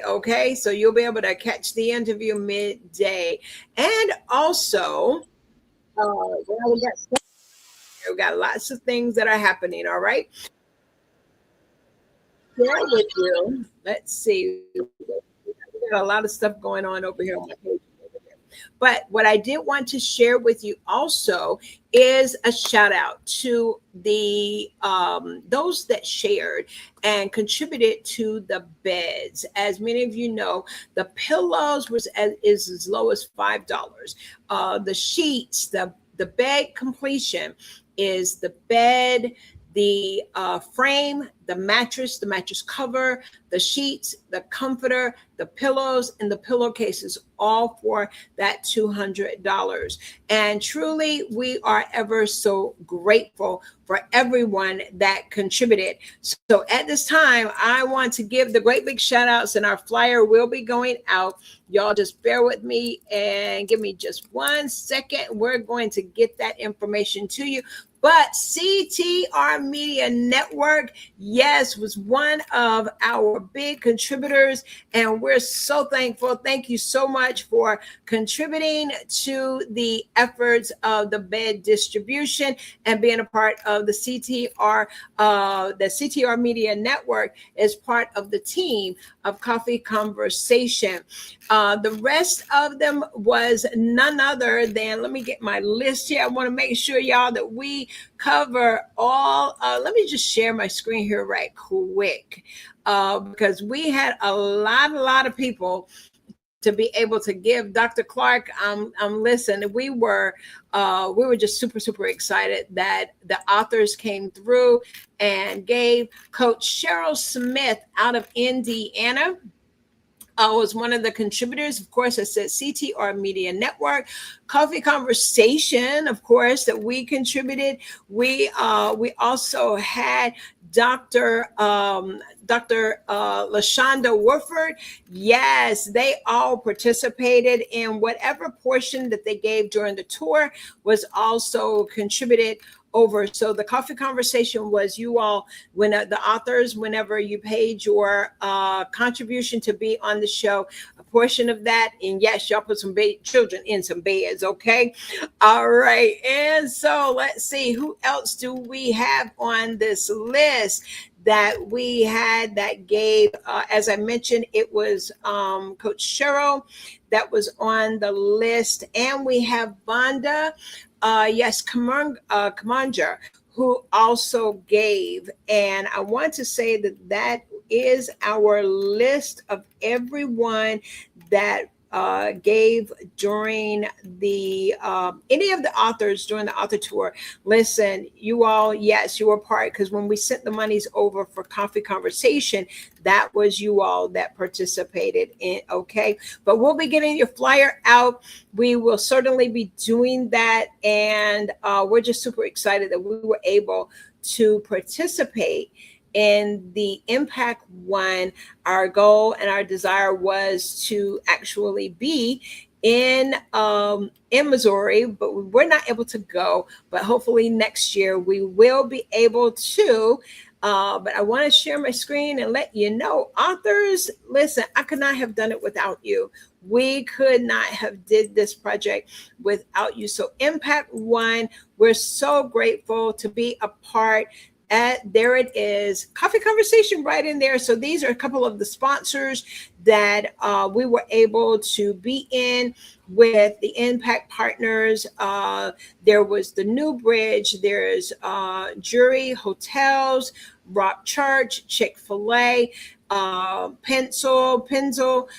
Okay, so you'll be able to catch the interview midday. And also, we got lots of things that are happening. All right, share with you. Let's see, we got a lot of stuff going on over here on my page. But what I did want to share with you also is a shout out to the those that shared and contributed to the beds. As many of you know, the pillows is as low as $5. The sheets, the bed completion is the bed, the frame, the mattress cover, the sheets, the comforter, the pillows, and the pillowcases, all for that $200. And truly, we are ever so grateful for everyone that contributed. So at this time, I want to give the great big shout outs, and our flyer will be going out. Y'all just bear with me and give me just 1 second. We're going to get that information to you. But CTR Media Network, yes, was one of our big contributors, and we're so thankful. Thank you so much for contributing to the efforts of the bed distribution and being a part of the CTR. The CTR Media Network is part of the team of Coffee Conversation. The rest of them was none other than, let me get my list here. I want to make sure, y'all, that we cover all. Let me just share my screen here right quick, because we had a lot of people to be able to give Dr. Clark. Listen, we were just super excited that the authors came through and gave Coach Cheryl Smith out of Indiana. Was one of the contributors. Of course, I said CTR Media Network. Coffee Conversation, of course, that we contributed. We also had Dr. LaShonda Woodford. Yes, they all participated in whatever portion that they gave during the tour was also contributed over. So the Coffee Conversation was you all, when the authors, whenever you paid your contribution to be on the show, a portion of that, and yes, y'all put some children in some beds, okay? All right, and so let's see, who else do we have on this list that we had that gave, as I mentioned, it was Coach Cheryl that was on the list, and we have Vonda, Commander, who also gave. And I want to say that is our list of everyone that gave during the any of the authors during the author tour. Listen, you all, yes, you were part, because when we sent the monies over for Coffee Conversation, that was you all that participated in, okay? But we'll be getting your flyer out. We will certainly be doing that, and we're just super excited that we were able to participate in the Impact One. Our goal and our desire was to actually be in Missouri, but we were not able to go. But hopefully next year we will be able to. But I want to share my screen and let you know, authors, listen, I could not have done it without you. We could not have did this project without you. So Impact One, we're so grateful to be a part. There it is, Coffee Conversation right in there. So these are a couple of the sponsors that we were able to be in with the Impact Partners. There was the New Bridge, there's Jury Hotels, Rock Church, Chick-fil-A, Pencil,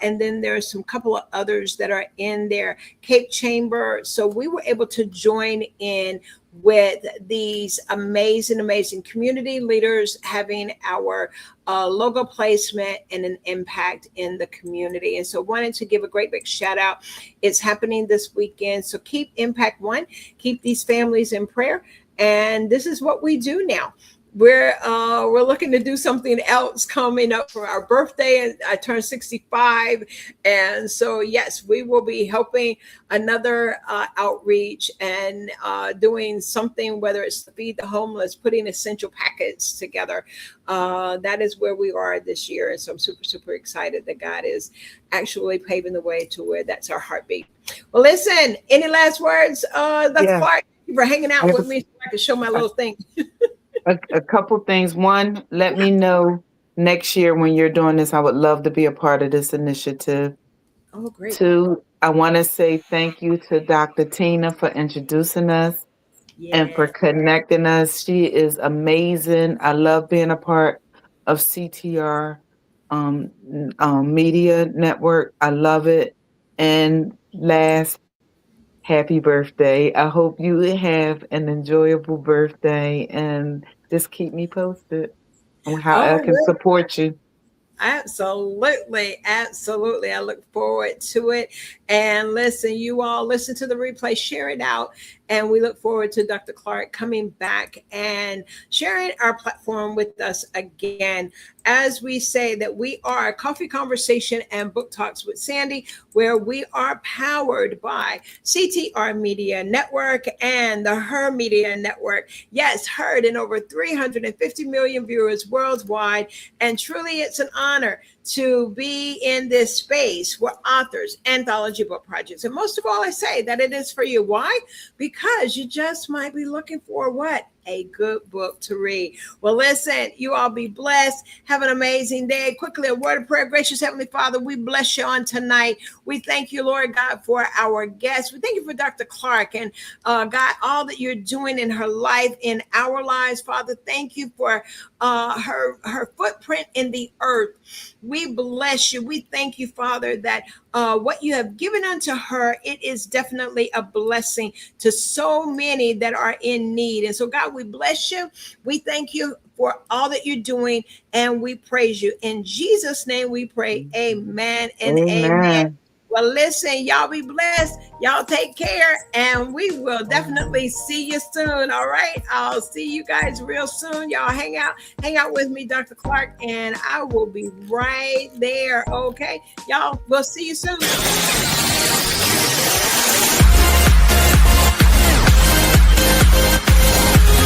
and then there's some couple of others that are in there, Cape Chamber. So we were able to join in with these amazing community leaders having our logo placement and an impact in the community. And so wanted to give a great big shout out. It's happening this weekend. So keep Impact One, keep these families in prayer. And this is what we do now. We're looking to do something else coming up for our birthday, and I turned 65, and so yes, we will be helping another outreach and doing something, whether it's to feed the homeless, putting essential packets together. That is where we are this year, and so I'm super excited that God is actually paving the way to where that's our heartbeat. Well, listen, any last words, Dr. Clark? Thank you for hanging out with me so I can show my little thing. A couple things. One, let me know next year when you're doing this. I would love to be a part of this initiative. Oh, great. Two, I want to say thank you to Dr. Tina for introducing us and for connecting us. She is amazing. I love being a part of CTR Media Network. I love it. And last, happy birthday. I hope you have an enjoyable birthday, and just keep me posted on how I can support you. Absolutely. I look forward to it. And listen, you all listen to the replay, share it out. And we look forward to Dr. Clark coming back and sharing our platform with us again. As we say that we are a Coffee Conversation and Book Talks with Sandy, where we are powered by CTR Media Network and the Her Media Network. Yes, heard in over 350 million viewers worldwide. And truly, it's an honor to be in this space where authors, anthology book projects, and most of all, I say that it is for you. Why? Because you just might be looking for what? A good book to read. Well, listen, you all be blessed. Have an amazing day. Quickly, a word of prayer. Gracious Heavenly Father, we bless you on tonight. We thank you, Lord God, for our guests. We thank you for Dr. Clark and God, all that you're doing in her life, in our lives. Father, thank you for her footprint in the earth. We bless you. We thank you, Father, that what you have given unto her, it is definitely a blessing to so many that are in need. And so, God, we bless you. We thank you for all that you're doing, and we praise you. In Jesus' name we pray. Amen and amen. Well, listen, y'all be blessed. Y'all take care, and we will definitely see you soon. All right. I'll see you guys real soon. Y'all hang out with me, Dr. Clark, and I will be right there. Okay. Y'all, we'll see you soon.